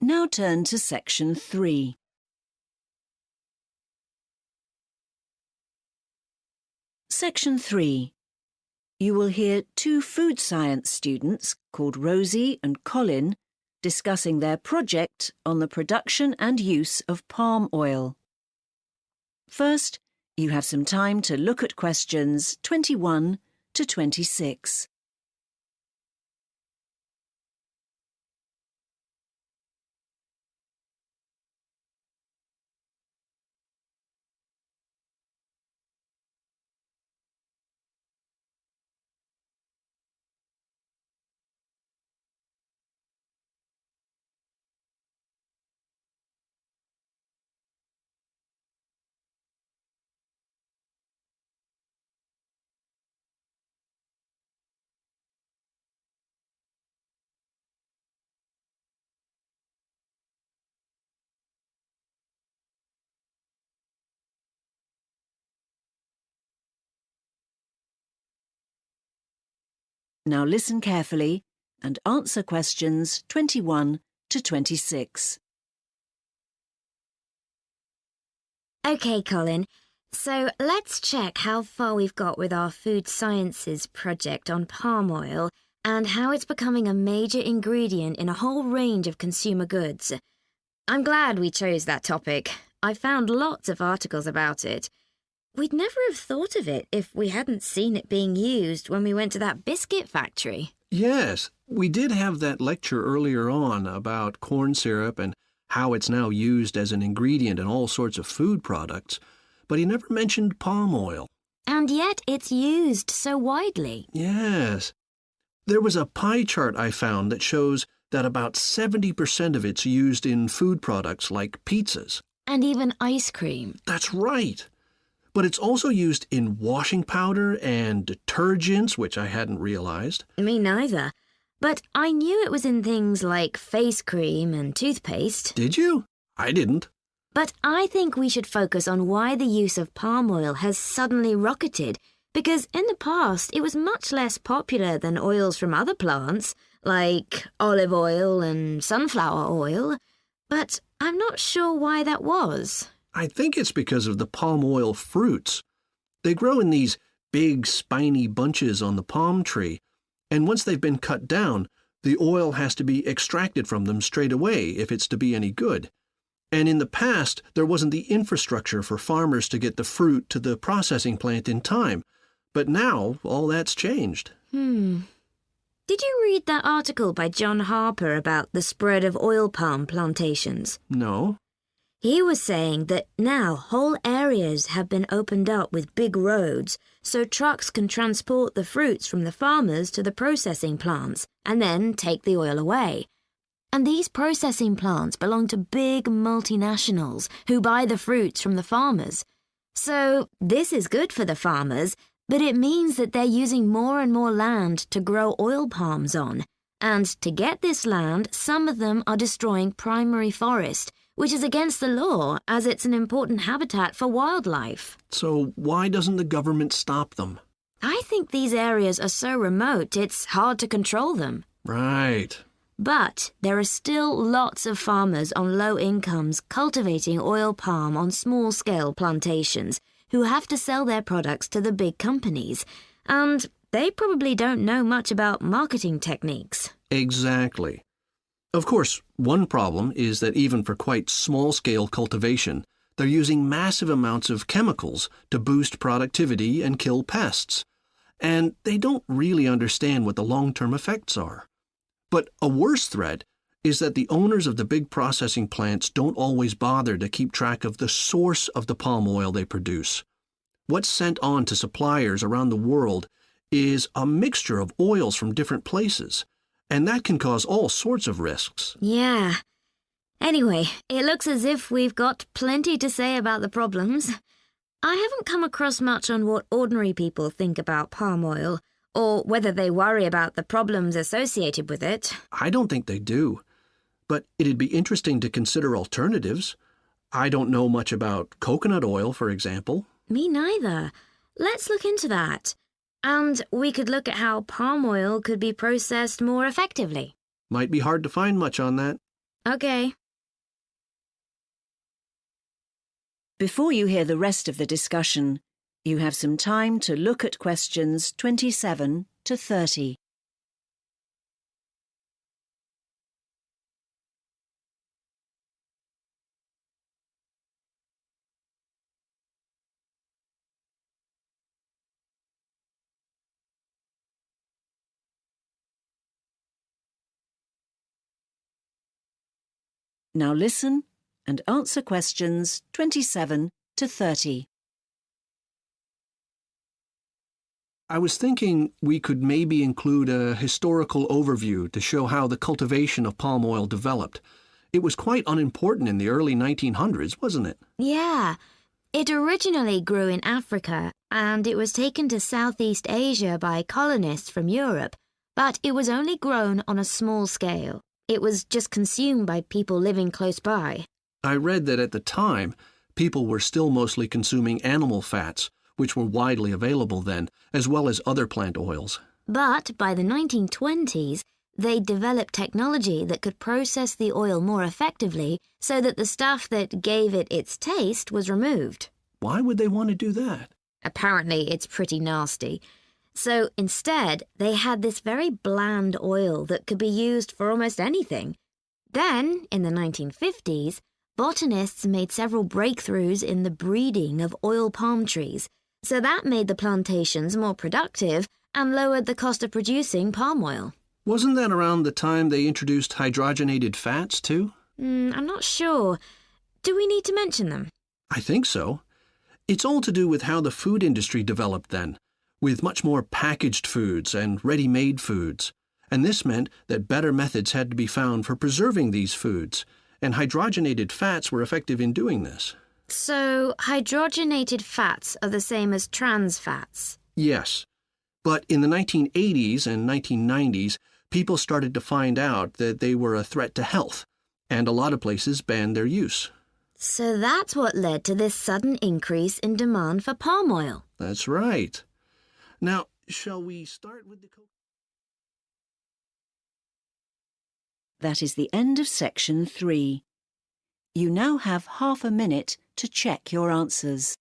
Now turn to Section 3. Section 3. You will hear two food science students called Rosie and Colin discussing their project on the production and use of palm oil. First, you have some time to look at questions 21 to 26. Now listen carefully and answer questions 21 to 26. OK, Colin. So let's check how far we've got with our food sciences project on palm oil and how it's becoming a major ingredient in a whole range of consumer goods. I'm glad we chose that topic. I found lots of articles about it. We'd never have thought of it if we hadn't seen it being used when we went to that biscuit factory. Yes, we did have that lecture earlier on about corn syrup and how it's now used as an ingredient in all sorts of food products, but he never mentioned palm oil. And yet it's used so widely. Yes. There was a pie chart I found that shows that about 70% of it's used in food products like pizzas. And even ice cream. That's right. But it's also used in washing powder and detergents, which I hadn't realized. Me neither. But I knew it was in things like face cream and toothpaste. Did you? I didn't. But I think we should focus on why the use of palm oil has suddenly rocketed, because in the past it was much less popular than oils from other plants, like olive oil and sunflower oil. But I'm not sure why that was. I think it's because of the palm oil fruits. They grow in these big, spiny bunches on the palm tree, and once they've been cut down, the oil has to be extracted from them straight away if it's to be any good. And in the past, there wasn't the infrastructure for farmers to get the fruit to the processing plant in time. But now, all that's changed. Did you read that article by John Harper about the spread of oil palm plantations? No. He was saying that now whole areas have been opened up with big roads so trucks can transport the fruits from the farmers to the processing plants and then take the oil away. And these processing plants belong to big multinationals who buy the fruits from the farmers. So this is good for the farmers, but it means that they're using more and more land to grow oil palms on. And to get this land, some of them are destroying primary forest, which is against the law as it's an important habitat for wildlife. So why doesn't the government stop them? I think these areas are so remote it's hard to control them. Right. But there are still lots of farmers on low incomes cultivating oil palm on small-scale plantations who have to sell their products to the big companies, and they probably don't know much about marketing techniques. Exactly. Of course, one problem is that even for quite small-scale cultivation, they're using massive amounts of chemicals to boost productivity and kill pests. And they don't really understand what the long-term effects are. But a worse threat is that the owners of the big processing plants don't always bother to keep track of the source of the palm oil they produce. What's sent on to suppliers around the world is a mixture of oils from different places, and that can cause all sorts of risks. Yeah. Anyway, it looks as if we've got plenty to say about the problems. I haven't come across much on what ordinary people think about palm oil, or whether they worry about the problems associated with it. I don't think they do. But it'd be interesting to consider alternatives. I don't know much about coconut oil, for example. Me neither. Let's look into that. And we could look at how palm oil could be processed more effectively. Might be hard to find much on that. Okay. Before you hear the rest of the discussion, you have some time to look at questions 27 to 30. Now listen and answer questions 27 to 30. I was thinking we could maybe include a historical overview to show how the cultivation of palm oil developed. It was quite unimportant in the early 1900s, wasn't it? Yeah. It originally grew in Africa, and it was taken to Southeast Asia by colonists from Europe, but it was only grown on a small scale. It was just consumed by people living close by. I read that at the time, people were still mostly consuming animal fats, which were widely available then, as well as other plant oils. But by the 1920s, they developed technology that could process the oil more effectively so that the stuff that gave it its taste was removed. Why would they want to do that? Apparently, it's pretty nasty. So instead, they had this very bland oil that could be used for almost anything. Then, in the 1950s, botanists made several breakthroughs in the breeding of oil palm trees, so that made the plantations more productive and lowered the cost of producing palm oil. Wasn't that around the time they introduced hydrogenated fats, too? I'm not sure. Do we need to mention them? I think so. It's all to do with how the food industry developed then, with much more packaged foods and ready-made foods. And this meant that better methods had to be found for preserving these foods, and hydrogenated fats were effective in doing this. So, hydrogenated fats are the same as trans fats? Yes. But in the 1980s and 1990s, people started to find out that they were a threat to health, and a lot of places banned their use. So that's what led to this sudden increase in demand for palm oil. That's right. Now, shall we start with the... That is the end of section 3. You now have half a minute to check your answers.